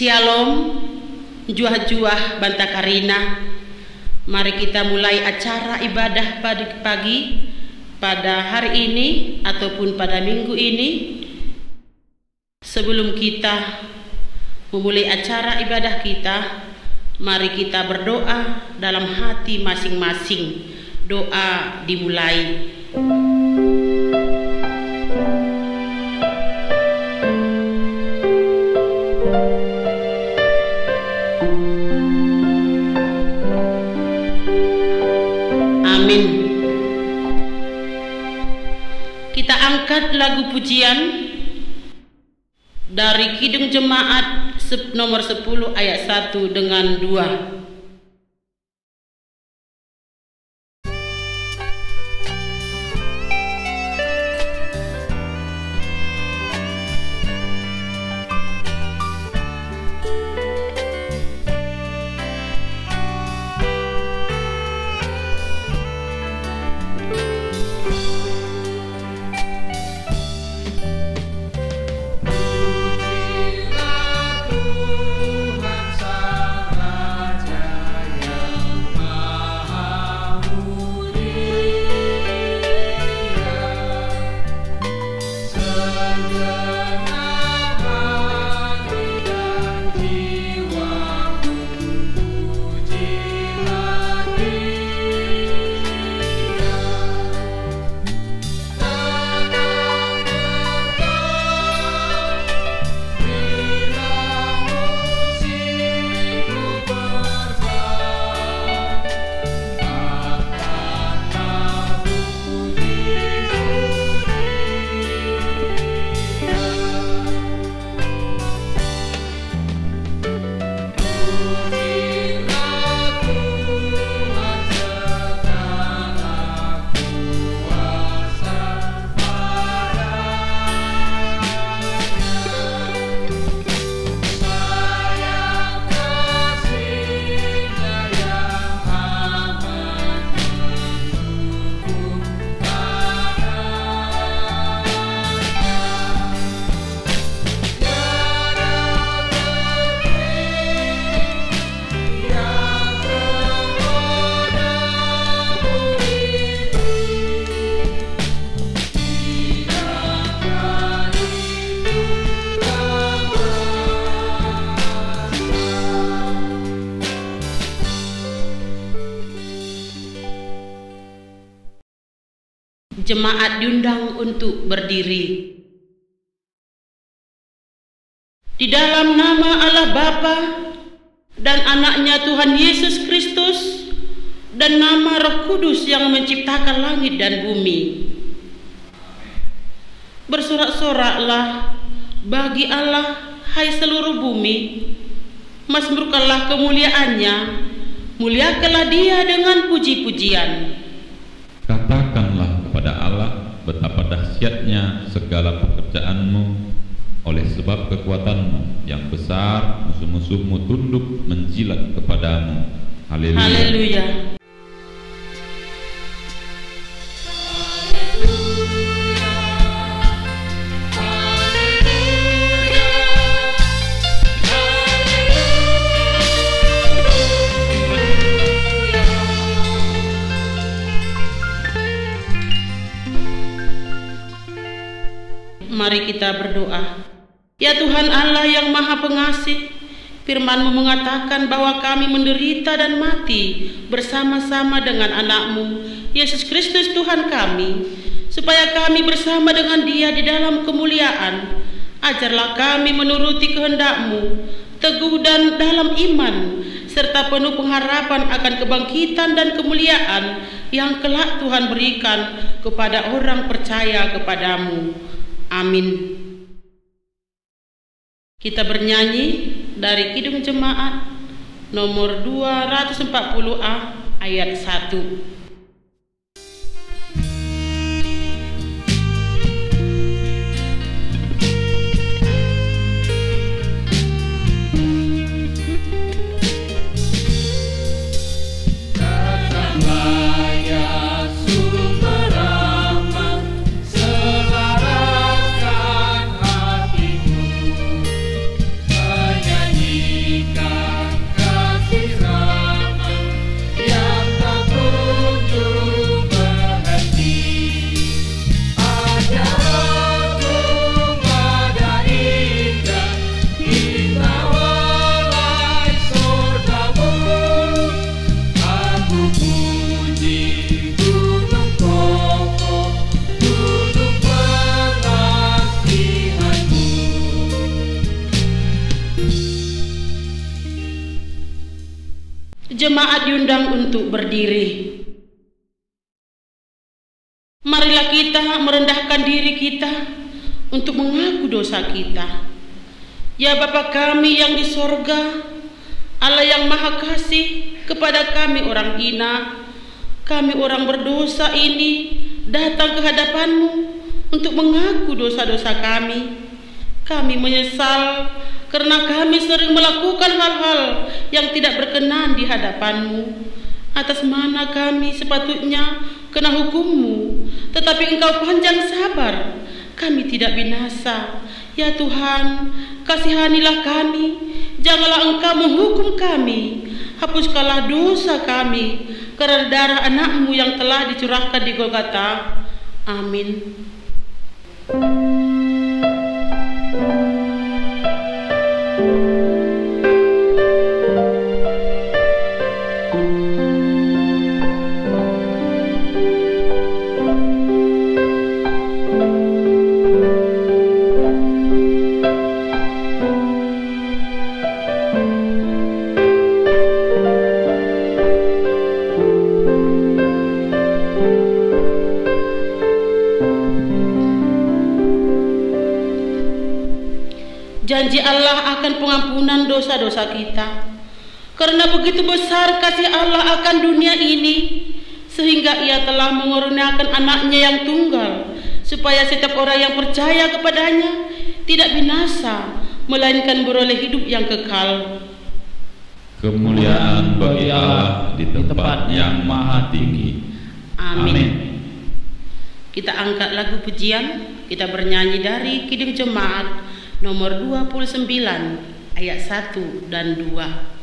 Shalom, juah-juah Banta Karina. Mari kita mulai acara ibadah pagi pada hari ini ataupun pada minggu ini. Sebelum kita memulai acara ibadah kita, mari kita berdoa dalam hati masing-masing. Doa dimulai. Amin. Kita angkat lagu pujian dari Kidung Jemaat nomor 10 ayat 1 dengan 2. Jemaat diundang untuk berdiri. Di dalam nama Allah Bapa dan anaknya Tuhan Yesus Kristus dan nama Roh Kudus yang menciptakan langit dan bumi. Bersorak-soraklah bagi Allah, hai seluruh bumi. Mazmurkanlah kemuliaannya, muliakanlah Dia dengan puji-pujian. Katakanlah kepada Allah, betapa dahsyatnya segala pekerjaanmu. Oleh sebab kekuatanmu yang besar, musuh-musuhmu tunduk menjilat kepadamu. Haleluya. Haleluya. Mari kita berdoa. Ya Tuhan Allah yang Maha Pengasih, firman-Mu mengatakan bahwa kami menderita dan mati bersama-sama dengan anak-Mu, Yesus Kristus Tuhan kami, supaya kami bersama dengan Dia di dalam kemuliaan. Ajarlah kami menuruti kehendak-Mu, teguh dan dalam iman, serta penuh pengharapan akan kebangkitan dan kemuliaan yang kelak Tuhan berikan kepada orang percaya kepadamu. Amin. Kita bernyanyi dari Kidung Jemaat nomor 240A ayat 1. Selaras Jemaat diundang untuk berdiri. Marilah kita merendahkan diri kita untuk mengaku dosa kita. Ya Bapa kami yang di sorga, Allah yang Maha Kasih kepada kami orang hina, kami orang berdosa ini datang ke hadapan-Mu untuk mengaku dosa-dosa kami. Kami menyesal karena kami sering melakukan hal-hal yang tidak berkenan di hadapan-Mu. Atas mana kami sepatutnya kena hukum-Mu, tetapi Engkau panjang sabar, kami tidak binasa. Ya Tuhan, kasihanilah kami, janganlah Engkau menghukum kami. Hapuskanlah dosa kami karena darah anak-Mu yang telah dicurahkan di Golgota. Amin. Janji Allah akan pengampunan dosa-dosa kita. Karena begitu besar kasih Allah akan dunia ini, sehingga Ia telah mengurniakan anaknya yang tunggal, supaya setiap orang yang percaya kepadanya tidak binasa, melainkan beroleh hidup yang kekal. Kemuliaan bagi Allah di tempat yang maha tinggi. Amin. Kita angkat lagu pujian, kita bernyanyi dari Kidung Jemaat nomor 29 ayat 1 dan 2.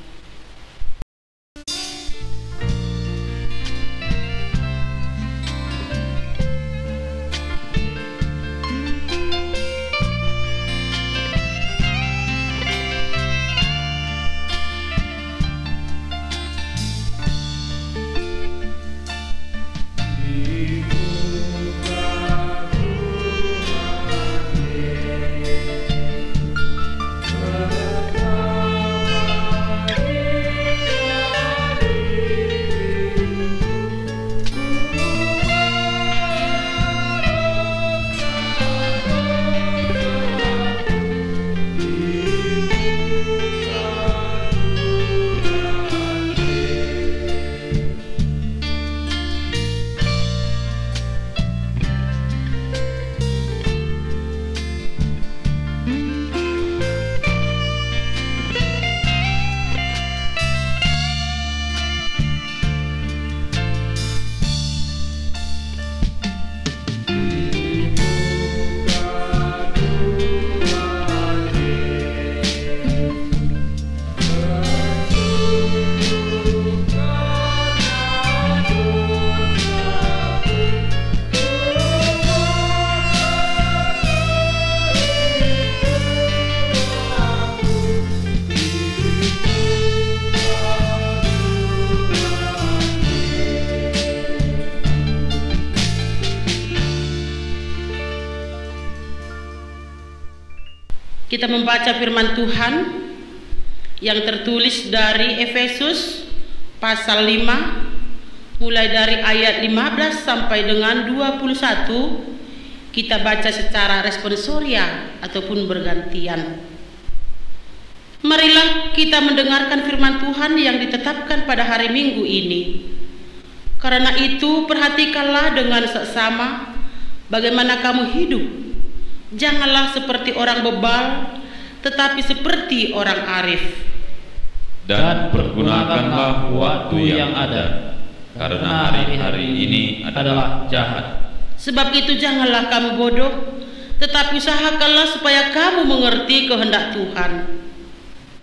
Kita membaca firman Tuhan yang tertulis dari Efesus pasal 5 mulai dari ayat 15 sampai dengan 21. Kita baca secara responsoria ataupun bergantian. Marilah kita mendengarkan firman Tuhan yang ditetapkan pada hari Minggu ini. Karena itu perhatikanlah dengan seksama bagaimana kamu hidup. Janganlah seperti orang bebal, tetapi seperti orang arif. Dan pergunakanlah waktu yang ada, karena hari-hari ini adalah jahat. Sebab itu janganlah kamu bodoh, tetapi usahakanlah supaya kamu mengerti kehendak Tuhan.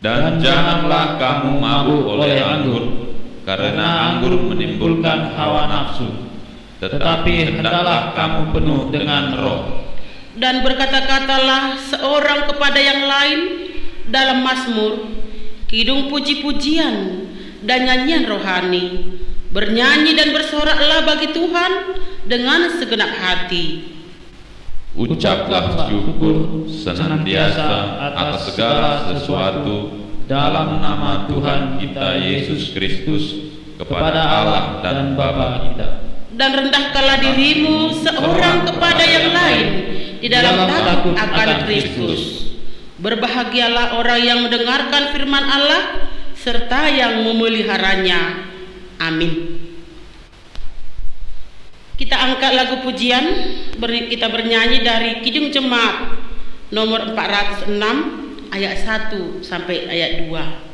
Dan janganlah kamu mabuk oleh anggur, karena anggur menimbulkan hawa nafsu, tetapi hendaklah kamu penuh dengan Roh. Dan berkata-katalah seorang kepada yang lain dalam mazmur, kidung puji-pujian dan nyanyian rohani. Bernyanyi dan bersoraklah bagi Tuhan dengan segenap hati. Ucaplah syukur senantiasa atas segala sesuatu dalam nama Tuhan kita Yesus Kristus kepada Allah dan Bapa kita. Dan rendahkanlah dirimu seorang kepada yang lain di dalam takut akan Kristus. Berbahagialah orang yang mendengarkan firman Allah serta yang memeliharanya. Amin. Kita angkat lagu pujian, kita bernyanyi dari Kidung Jemaat nomor 406 ayat 1 sampai ayat 2.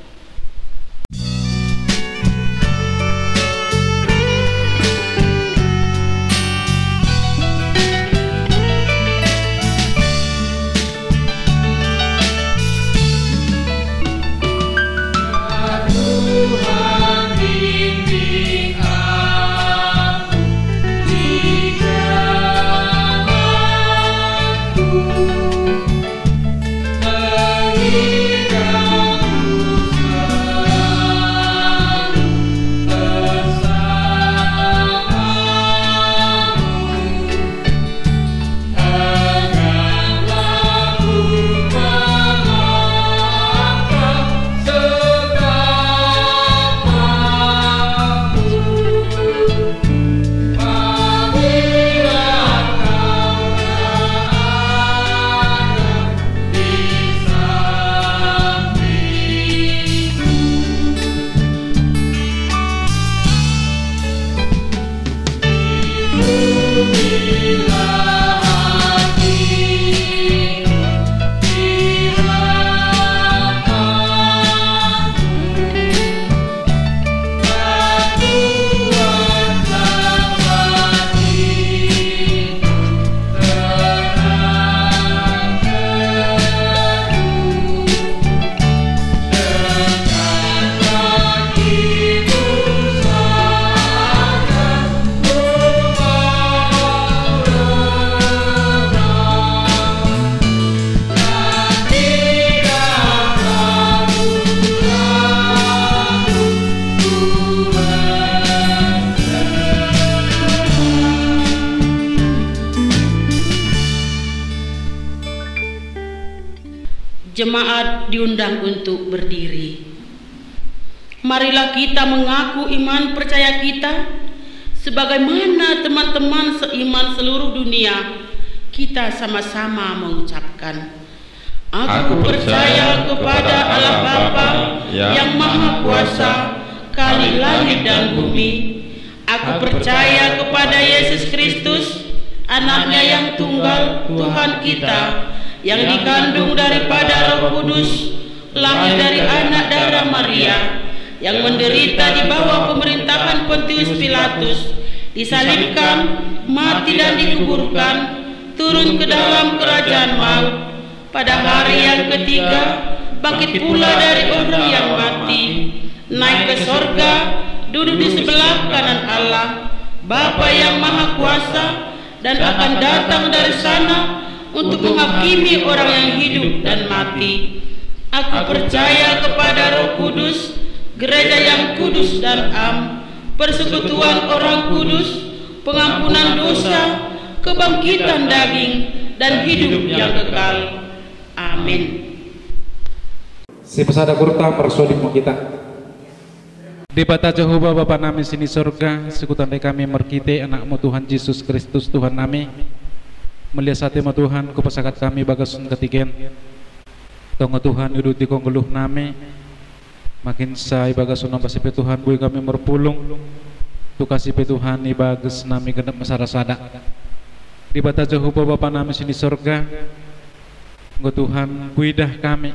Jemaat diundang untuk berdiri. Marilah kita mengaku iman percaya kita sebagaimana teman-teman seiman seluruh dunia. Kita sama-sama mengucapkan, Aku percaya kepada Allah Bapa yang Maha Kuasa, Khalik langit dan bumi. Aku percaya kepada Yesus Kristus, Anaknya yang tunggal, Tuhan kita, yang dikandung daripada Roh Kudus, lahir dari anak darah Maria, yang menderita di bawah pemerintahan Pontius Pilatus, disalibkan, mati dan dikuburkan, turun ke dalam kerajaan maut, pada hari yang ketiga bangkit pula dari orang yang mati, naik ke sorga, duduk di sebelah kanan Allah, Bapa yang Maha Kuasa, dan akan datang dari sana untuk menghakimi orang yang hidup dan mati. Aku percaya kepada Roh Kudus, gereja yang kudus dan am, persekutuan orang kudus, pengampunan dosa, kebangkitan daging, dan hidup yang kekal. Amin. Si pesada kurta persodimu kita. Di bata Jehovah Bapa nami sini surga, sekutan kami merkite anakmu Tuhan Yesus Kristus Tuhan nami. Melihat saatnya Tuhan kupasakat kami bagasun ketigen tonggo Tuhan hidup di konggeluh nami makin say bagasun nampak sipe Tuhan bui kami merpulung tu kasih pe Tuhan ibagas nami genep masarasada di bata Jehovah Bapa nami sini surga nggo Tuhan kuidah kami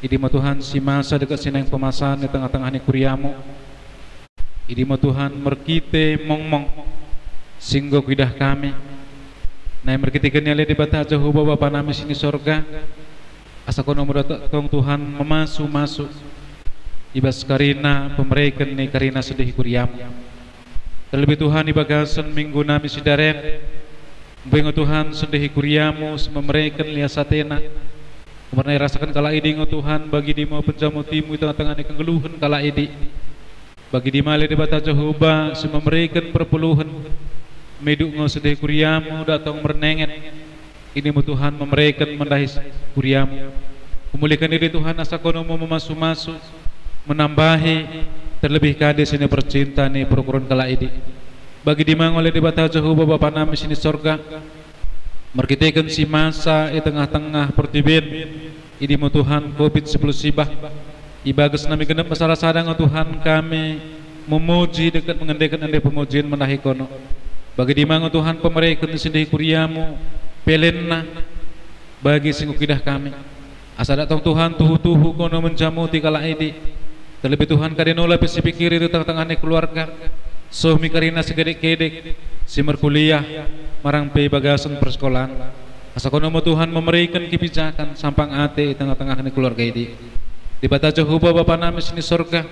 idi mo Tuhan si masa dekat sineng pemasan di tengah-tengah ni kuriamu idi mo Tuhan merkite mong singgo kuidah kami. Nah, merkitikan nyali di bata Jehovah Bapa nami sini sorga. Asa kono mudatong Tuhan memasu ibas karina pemerikan ni karina sedih kuriam. Terlebih Tuhan ibagasan minggu nami sidaren. Bengo Tuhan sedih kuriamu memerikan liasatena. Kemudian rasakan kala idi ngo Tuhan bagi dimo penjamu timu tengah-tengah ni kenggeluhan kala idi. Bagi dimali di bata Jehovah memerikan perpuluhan. Meduk ngo sedih kuriamu datang merenenget ini mu Tuhan memerikan mendahis kuriamu Kumulihkan diri Tuhan asa kono mau masuk-masuk menambahi terlebih kade sini percinta nih perukuran kala ini bagi dimang oleh di bata Jehovah Bapa nami sini sorga merkitekan si masa di tengah-tengah pertibin ini mo Tuhan COVID-19 sibah ibagas nami genep masalah sadang Tuhan kami memuji dekat mengendekan ande pemujian menahi kono bagi dimang Tuhan pemerikan sendiri kuriamu pelenna bagi singukidah kami asa datang Tuhan tuhu-tuhu kono menjamu di kala ini terlebih Tuhan kadenola pesi pikiri di tengah-tengah keluarga sohmi karina segedek-gedek si merkuliah marang pe bagasan persekolahan asa kono mo Tuhan memberikan kebijakan sampang ate tengah-tengah keluarga ini di bata Jehovah Bapa nami sini surga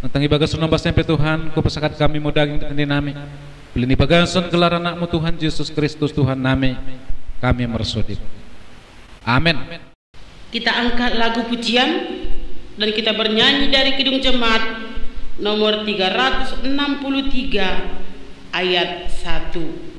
tentang bagasan nambah sampai Tuhan ku pesakat kami mau daging kendi nami pilih bagasan gelar anakmu Tuhan Yesus Kristus Tuhan nami kami mersudip amin. Kita angkat lagu pujian dan kita bernyanyi dari Kidung Jemaat nomor 363 ayat 1.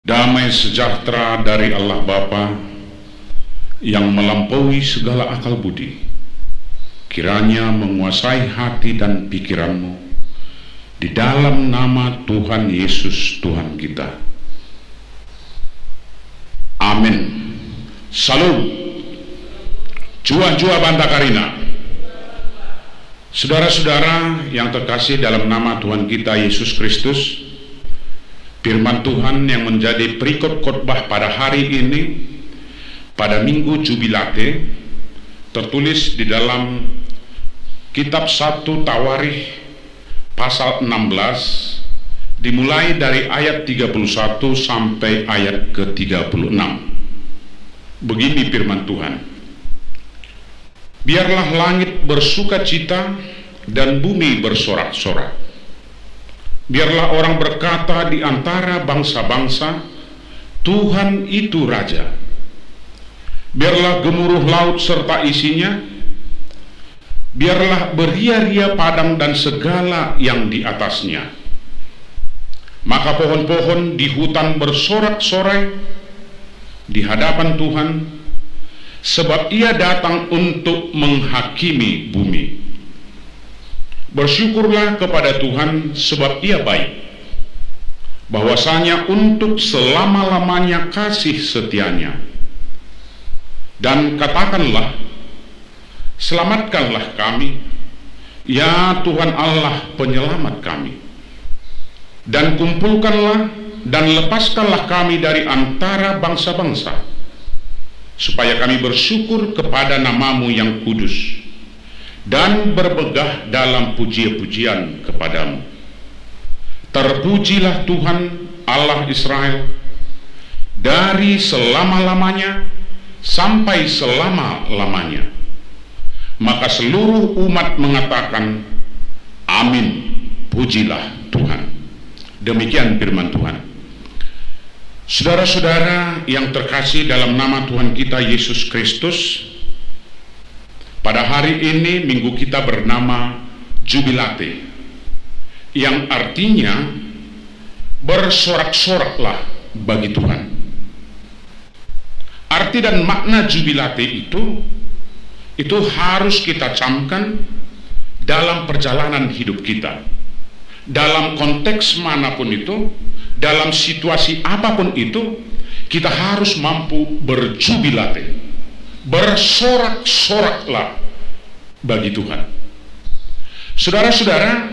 Damai sejahtera dari Allah Bapa yang melampaui segala akal budi, kiranya menguasai hati dan pikiranmu di dalam nama Tuhan Yesus Tuhan kita. Amin. Salam. Jua-jua banta karina. Saudara-saudara yang terkasih dalam nama Tuhan kita Yesus Kristus, firman Tuhan yang menjadi perikop khotbah pada hari ini pada Minggu Jubilate tertulis di dalam kitab 1 Tawarikh pasal 16 dimulai dari ayat 31 sampai ayat ke-36. Begini firman Tuhan. Biarlah langit bersukacita dan bumi bersorak-sorak. Biarlah orang berkata di antara bangsa-bangsa, Tuhan itu Raja. Biarlah gemuruh laut serta isinya. Biarlah beria-ria padang dan segala yang di atasnya. Maka pohon-pohon di hutan bersorak-sorai di hadapan Tuhan, sebab Ia datang untuk menghakimi bumi. Bersyukurlah kepada Tuhan sebab Ia baik, bahwasanya untuk selama-lamanya kasih setianya. Dan katakanlah, selamatkanlah kami, ya Tuhan Allah penyelamat kami. Dan kumpulkanlah dan lepaskanlah kami dari antara bangsa-bangsa, supaya kami bersyukur kepada nama-Mu yang kudus dan bermegah dalam puji-pujian kepadamu. Terpujilah Tuhan Allah Israel dari selama-lamanya sampai selama-lamanya. Maka seluruh umat mengatakan, amin, pujilah Tuhan. Demikian firman Tuhan. Saudara-saudara yang terkasih dalam nama Tuhan kita Yesus Kristus, pada hari ini minggu kita bernama Jubilate, yang artinya bersorak-soraklah bagi Tuhan. Arti dan makna Jubilate itu itu harus kita camkan dalam perjalanan hidup kita. Dalam konteks manapun itu, dalam situasi apapun itu, kita harus mampu berjubilate, bersorak-soraklah bagi Tuhan. Saudara-saudara,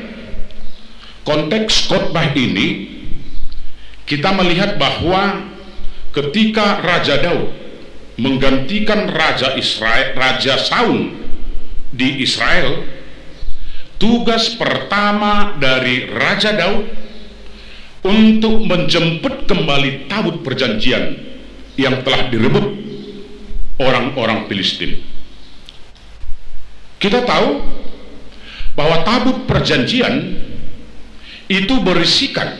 konteks khotbah ini kita melihat bahwa ketika Raja Daud menggantikan Raja Saul di Israel, tugas pertama dari Raja Daud untuk menjemput kembali tabut perjanjian yang telah direbut orang-orang Filistin. Kita tahu bahwa tabut perjanjian itu berisikan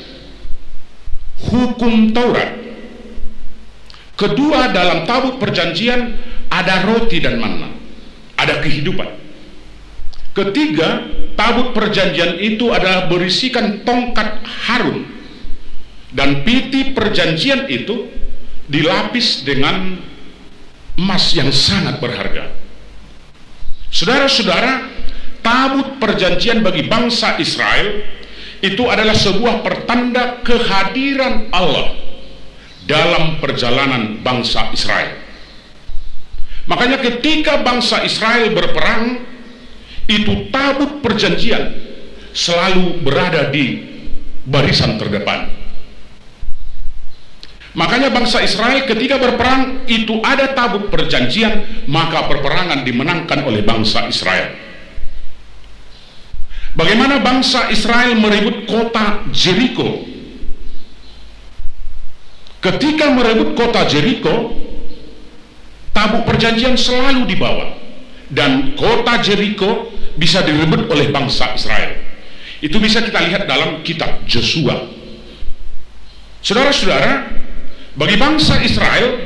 hukum Taurat. Kedua, dalam tabut perjanjian ada roti dan manna, ada kehidupan. Ketiga, tabut perjanjian itu adalah berisikan tongkat Harun, dan piti perjanjian itu dilapis dengan emas yang sangat berharga. Saudara-saudara, tabut perjanjian bagi bangsa Israel itu adalah sebuah pertanda kehadiran Allah dalam perjalanan bangsa Israel. Makanya ketika bangsa Israel berperang, itu tabut perjanjian selalu berada di barisan terdepan. Makanya bangsa Israel ketika berperang itu ada tabut perjanjian, maka peperangan dimenangkan oleh bangsa Israel. Bagaimana bangsa Israel merebut kota Jericho? Ketika merebut kota Jericho, tabut perjanjian selalu dibawa, dan kota Jericho bisa direbut oleh bangsa Israel. Itu bisa kita lihat dalam kitab Joshua. Saudara-saudara, bagi bangsa Israel,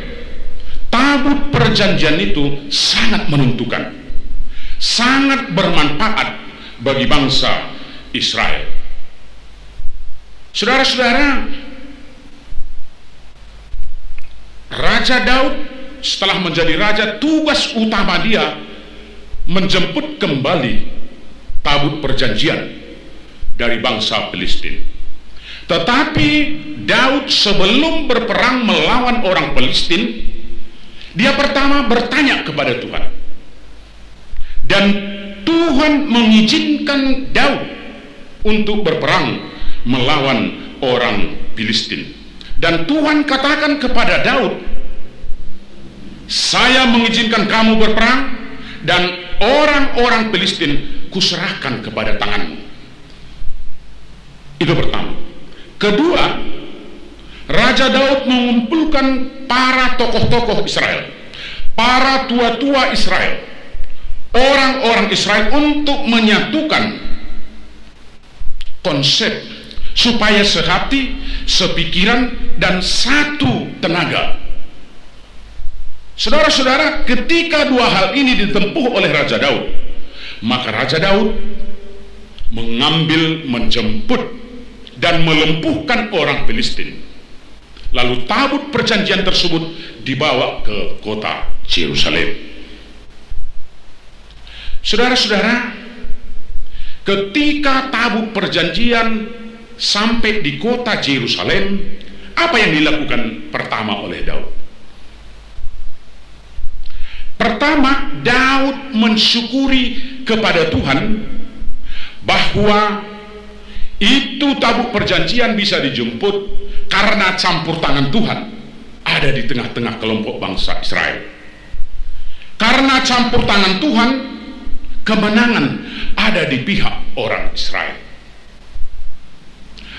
tabut perjanjian itu sangat menentukan, sangat bermanfaat bagi bangsa Israel. Saudara-saudara, Raja Daud setelah menjadi raja, tugas utama dia menjemput kembali tabut perjanjian dari bangsa Filistin. Tetapi Daud sebelum berperang melawan orang Filistin, dia pertama bertanya kepada Tuhan, dan Tuhan mengizinkan Daud untuk berperang melawan orang Filistin. Dan Tuhan katakan kepada Daud, saya mengizinkan kamu berperang, dan orang-orang Filistin kuserahkan kepada tanganmu. Itu pertama. Kedua, Raja Daud mengumpulkan para tokoh-tokoh Israel, para tua-tua Israel, orang-orang Israel, untuk menyatukan konsep supaya sehati, sepikiran, dan satu tenaga. Saudara-saudara, ketika dua hal ini ditempuh oleh Raja Daud, maka Raja Daud menjemput dan melumpuhkan orang Filistin. Lalu tabut perjanjian tersebut dibawa ke kota Yerusalem. Saudara-saudara, ketika tabut perjanjian sampai di kota Yerusalem, apa yang dilakukan pertama oleh Daud? Pertama, Daud mensyukuri kepada Tuhan bahwa itu tabut perjanjian bisa dijemput karena campur tangan Tuhan ada di tengah-tengah kelompok bangsa Israel. Karena campur tangan Tuhan, kemenangan ada di pihak orang Israel.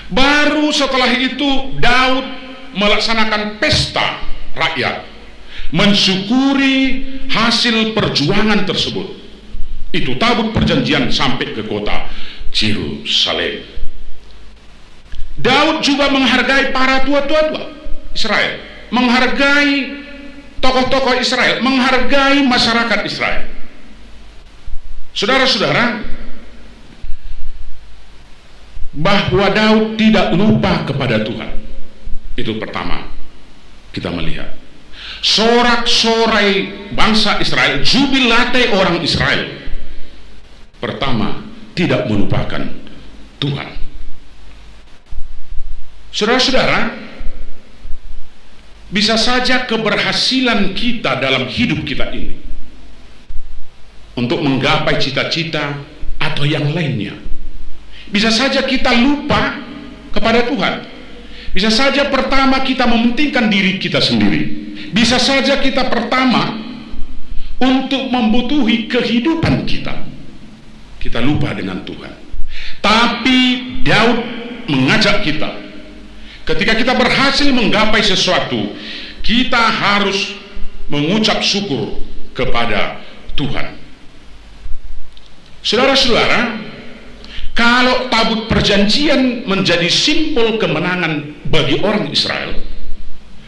Baru setelah itu Daud melaksanakan pesta rakyat, mensyukuri hasil perjuangan tersebut. Itu tabut perjanjian sampai ke kota Yerusalem. Daud juga menghargai para tua-tua Israel, menghargai tokoh-tokoh Israel, menghargai masyarakat Israel. Saudara-saudara, bahwa Daud tidak lupa kepada Tuhan, itu pertama kita melihat. sorak-sorai bangsa Israel, jubilate orang Israel. Pertama, tidak melupakan Tuhan. Saudara-saudara, bisa saja keberhasilan kita dalam hidup kita ini untuk menggapai cita-cita atau yang lainnya, bisa saja kita lupa kepada Tuhan. Bisa saja pertama kita mementingkan diri kita sendiri. Bisa saja kita pertama untuk membutuhi kehidupan kita lupa dengan Tuhan. Tapi Daud mengajak kita, ketika kita berhasil menggapai sesuatu, kita harus mengucap syukur kepada Tuhan. Saudara-saudara, kalau tabut perjanjian menjadi simbol kemenangan bagi orang Israel,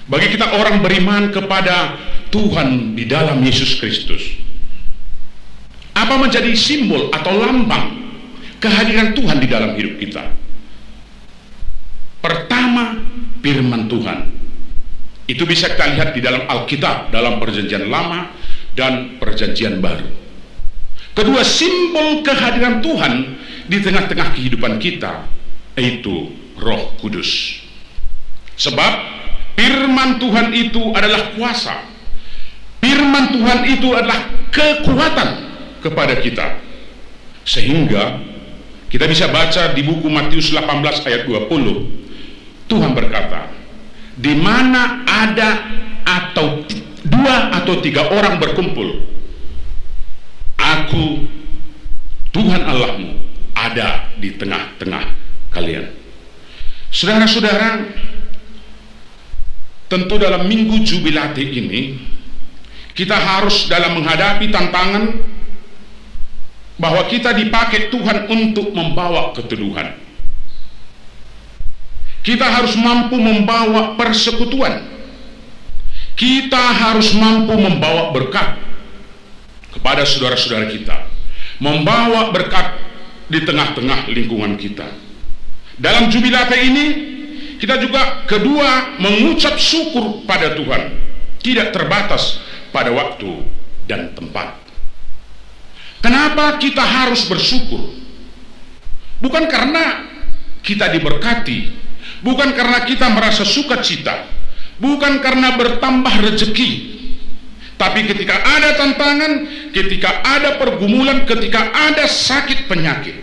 bagi kita orang beriman kepada Tuhan di dalam Yesus Kristus, apa menjadi simbol atau lambang kehadiran Tuhan di dalam hidup kita? Pertama, firman Tuhan. Itu bisa kita lihat di dalam Alkitab, dalam Perjanjian Lama dan Perjanjian Baru. Kedua, simbol kehadiran Tuhan di tengah-tengah kehidupan kita, yaitu Roh Kudus. Sebab firman Tuhan itu adalah kuasa. Firman Tuhan itu adalah kekuatan kepada kita, sehingga kita bisa baca di buku Matius 18 ayat 20. Tuhan berkata, di mana ada atau 2 atau 3 orang berkumpul, Aku, Tuhan Allahmu, ada di tengah-tengah kalian. Saudara-saudara, tentu dalam minggu jubilate ini kita harus dalam menghadapi tantangan bahwa kita dipakai Tuhan untuk membawa keteduhan. Kita harus mampu membawa persekutuan. Kita harus mampu membawa berkat kepada saudara-saudara kita, membawa berkat di tengah-tengah lingkungan kita. Dalam jubilate ini kita juga kedua mengucap syukur pada Tuhan, tidak terbatas pada waktu dan tempat. Kenapa kita harus bersyukur? Bukan karena kita diberkati, bukan karena kita merasa sukacita, bukan karena bertambah rezeki, tapi ketika ada tantangan, ketika ada pergumulan, ketika ada sakit penyakit,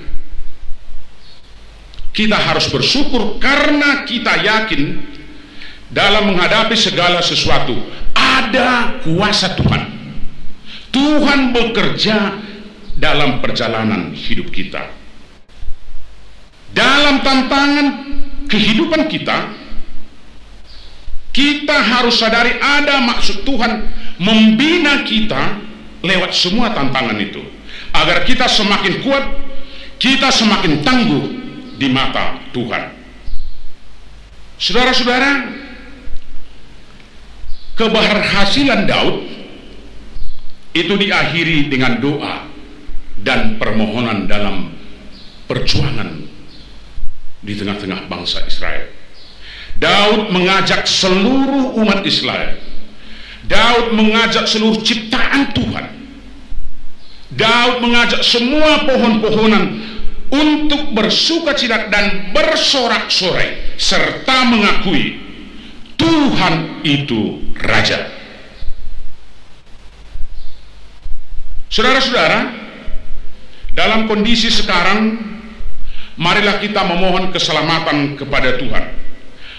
kita harus bersyukur karena kita yakin dalam menghadapi segala sesuatu ada kuasa Tuhan. Tuhan bekerja dalam perjalanan hidup kita. Dalam tantangan kehidupan kita, kita harus sadari ada maksud Tuhan membina kita lewat semua tantangan itu, agar kita semakin kuat, kita semakin tangguh di mata Tuhan. Saudara-saudara, keberhasilan Daud itu diakhiri dengan doa dan permohonan dalam perjuangan di tengah-tengah bangsa Israel. Daud mengajak seluruh umat Israel, Daud mengajak seluruh ciptaan Tuhan, Daud mengajak semua pohon-pohonan untuk bersukacita dan bersorak-sorai serta mengakui Tuhan itu Raja. Saudara-saudara, dalam kondisi sekarang, marilah kita memohon keselamatan kepada Tuhan.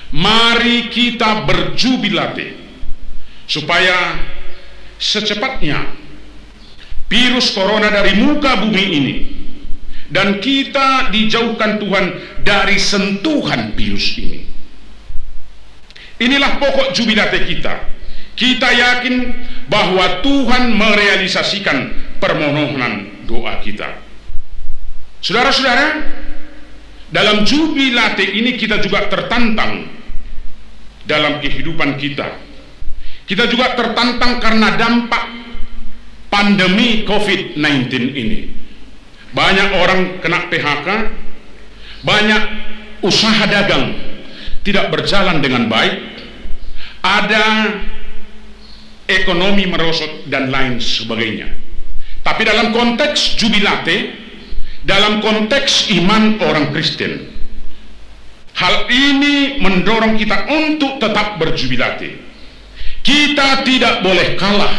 Mari kita berjubilate supaya secepatnya virus corona dari muka bumi ini, dan kita dijauhkan Tuhan dari sentuhan virus ini. Inilah pokok jubilate kita. Kita yakin bahwa Tuhan merealisasikan permohonan doa kita. Saudara-saudara, dalam jubilate ini kita juga tertantang dalam kehidupan kita. Kita juga tertantang karena dampak pandemi COVID-19 ini. Banyak orang kena PHK, banyak usaha dagang tidak berjalan dengan baik, ada ekonomi merosot, dan lain sebagainya. Tapi dalam konteks jubilate, dalam konteks iman orang Kristen, hal ini mendorong kita untuk tetap berjubilate. Kita tidak boleh kalah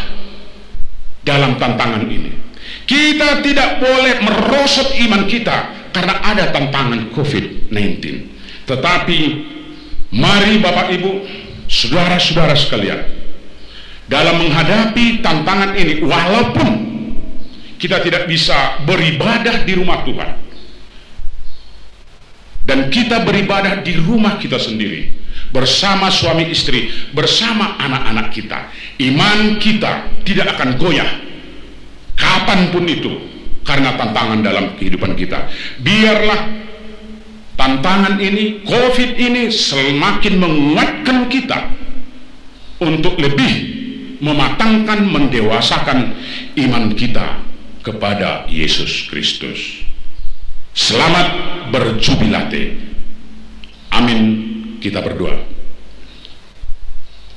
dalam tantangan ini. Kita tidak boleh merosot iman kita karena ada tantangan COVID-19. Tetapi mari Bapak Ibu, saudara-saudara sekalian, dalam menghadapi tantangan ini, walaupun kita tidak bisa beribadah di rumah Tuhan, dan kita beribadah di rumah kita sendiri, bersama suami istri, bersama anak-anak kita, iman kita tidak akan goyah kapanpun itu karena tantangan dalam kehidupan kita. Biarlah tantangan ini, COVID ini, semakin menguatkan kita untuk lebih mematangkan, mendewasakan iman kita kepada Yesus Kristus. Selamat berjubilate. Amin. Kita berdoa.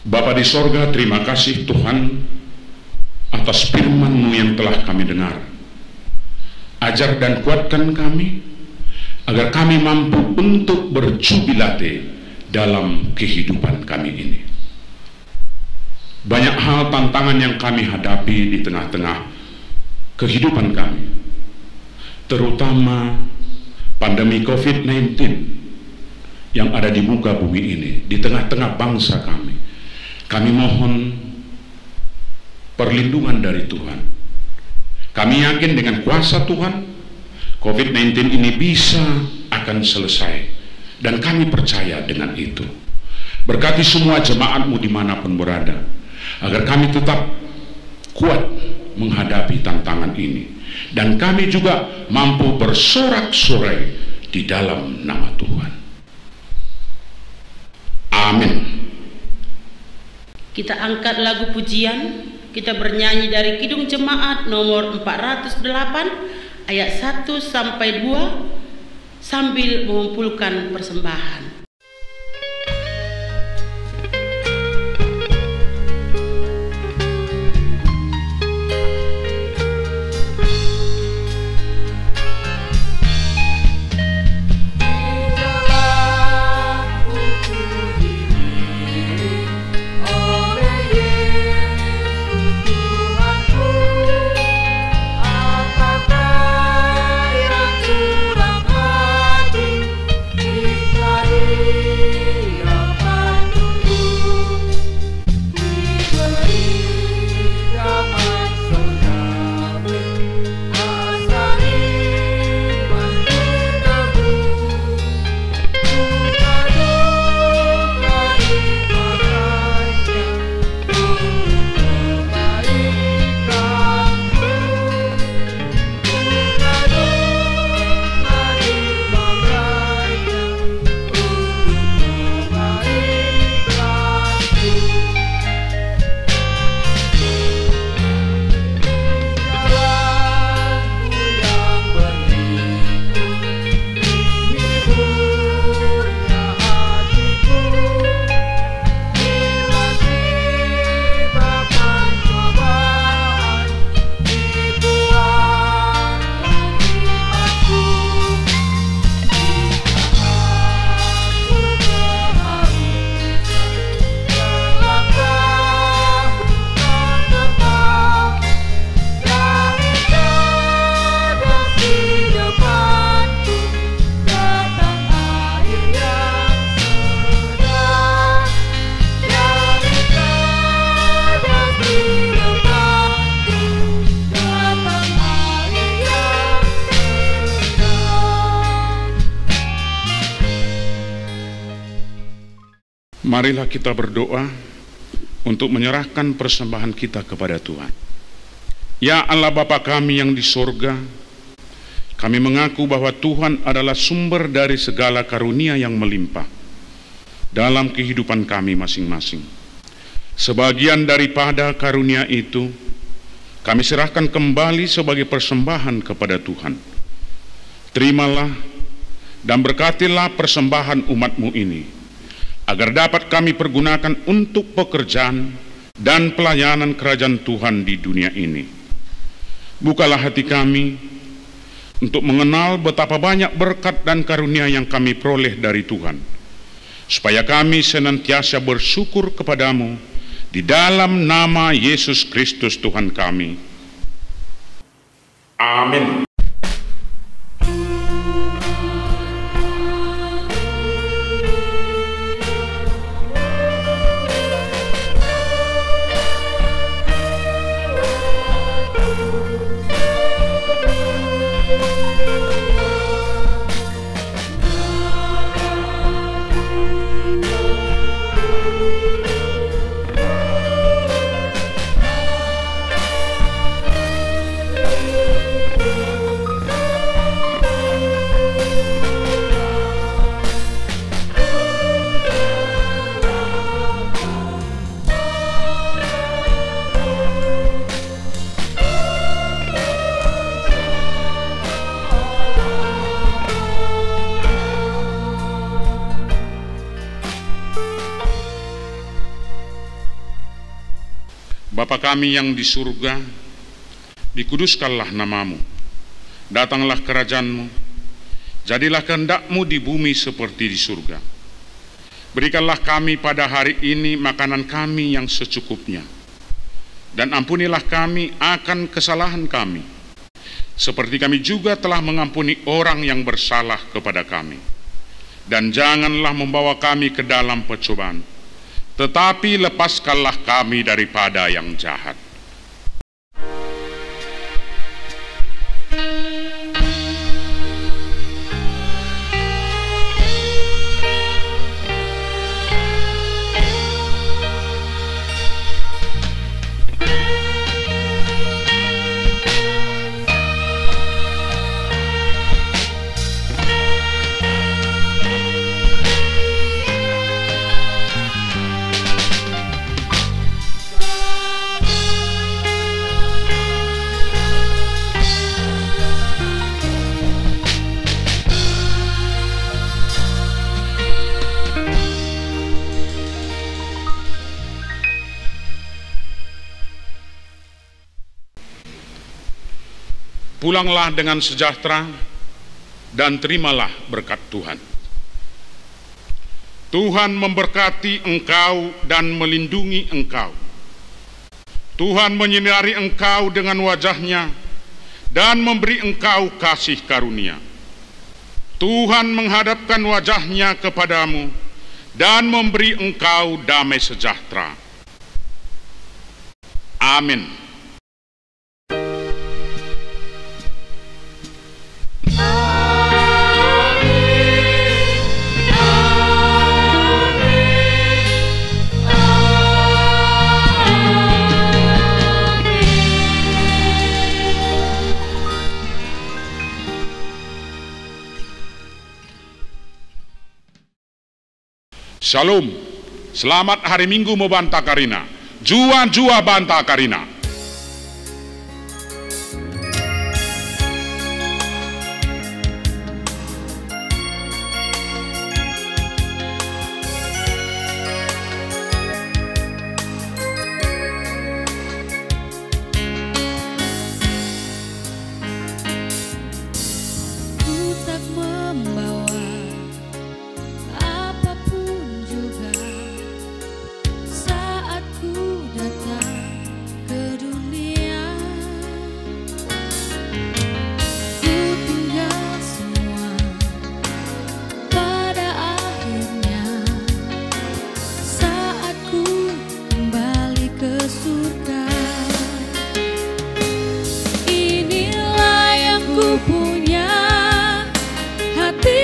Bapa di sorga, terima kasih Tuhan atas firman-Mu yang telah kami dengar. Ajar dan kuatkan kami agar kami mampu untuk berjubilate dalam kehidupan kami ini. Banyak hal tantangan yang kami hadapi di tengah-tengah kehidupan kami, terutama pandemi COVID-19 yang ada di muka bumi ini, di tengah-tengah bangsa kami. Kami mohon perlindungan dari Tuhan. Kami yakin dengan kuasa Tuhan, COVID-19 ini bisa akan selesai, dan kami percaya dengan itu. Berkati semua jemaat-Mu dimanapun berada, agar kami tetap kuat menghadapi tantangan ini, dan kami juga mampu bersorak-sorai di dalam nama Tuhan. Amin. Kita angkat lagu pujian, kita bernyanyi dari Kidung Jemaat nomor 408 ayat 1 sampai 2 sambil mengumpulkan persembahan. Marilah kita berdoa untuk menyerahkan persembahan kita kepada Tuhan. Ya Allah Bapa kami yang di sorga, kami mengaku bahwa Tuhan adalah sumber dari segala karunia yang melimpah dalam kehidupan kami masing-masing. Sebagian daripada karunia itu kami serahkan kembali sebagai persembahan kepada Tuhan. Terimalah dan berkatilah persembahan umat-Mu ini, agar dapat kami pergunakan untuk pekerjaan dan pelayanan kerajaan Tuhan di dunia ini. Bukalah hati kami untuk mengenal betapa banyak berkat dan karunia yang kami peroleh dari Tuhan, supaya kami senantiasa bersyukur kepadamu di dalam nama Yesus Kristus Tuhan kami. Amin. Bapa kami yang di surga, dikuduskanlah namamu, datanglah kerajaanmu, jadilah kehendak-mu di bumi seperti di surga. Berikanlah kami pada hari ini makanan kami yang secukupnya, dan ampunilah kami akan kesalahan kami, seperti kami juga telah mengampuni orang yang bersalah kepada kami. Dan janganlah membawa kami ke dalam pencobaan, tetapi lepaskanlah kami daripada yang jahat. Pulanglah dengan sejahtera dan terimalah berkat Tuhan. Tuhan memberkati engkau dan melindungi engkau. Tuhan menyinari engkau dengan wajah-Nya dan memberi engkau kasih karunia. Tuhan menghadapkan wajah-Nya kepadamu dan memberi engkau damai sejahtera. Amin. Shalom, selamat hari Minggu Membanta Karina, jua Banta Karina.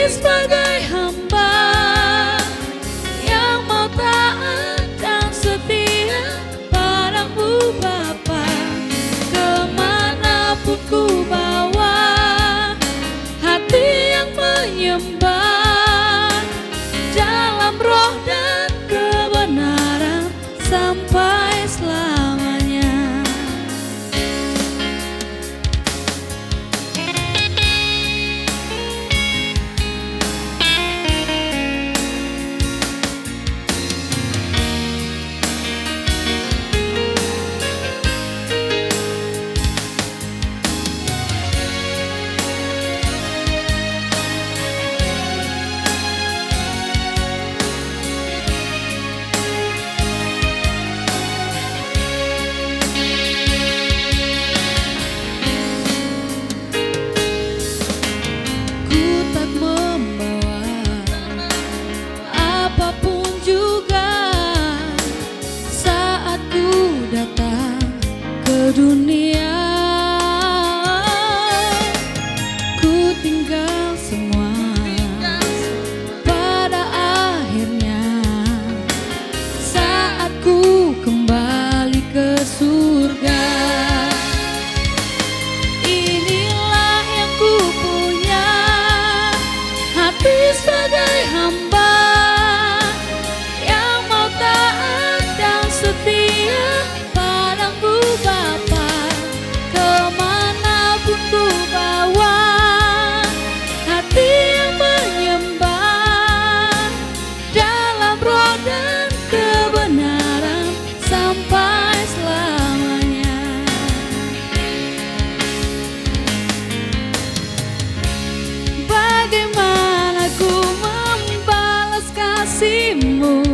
Sebagai hamba yang mau taat dan setia padamu Bapa, kemanapun ku bawa hati yang menyembah dalam roh dan kebenaran sampai selamanya. dunia, ku tinggal semua. Pada akhirnya saat ku kembali ke surga, inilah yang ku punya, hati sebagai hamba yang mau taat dan setia padamu Bapa. Kemanapun ku bawa, hati yang menyembah dalam roh dan kebenaran sampai selamanya. Bagaimana ku membalas kasih-Mu?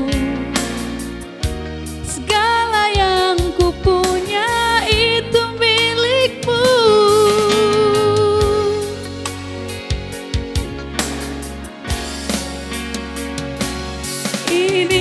Segala yang ku punya itu milik-Mu. Inilah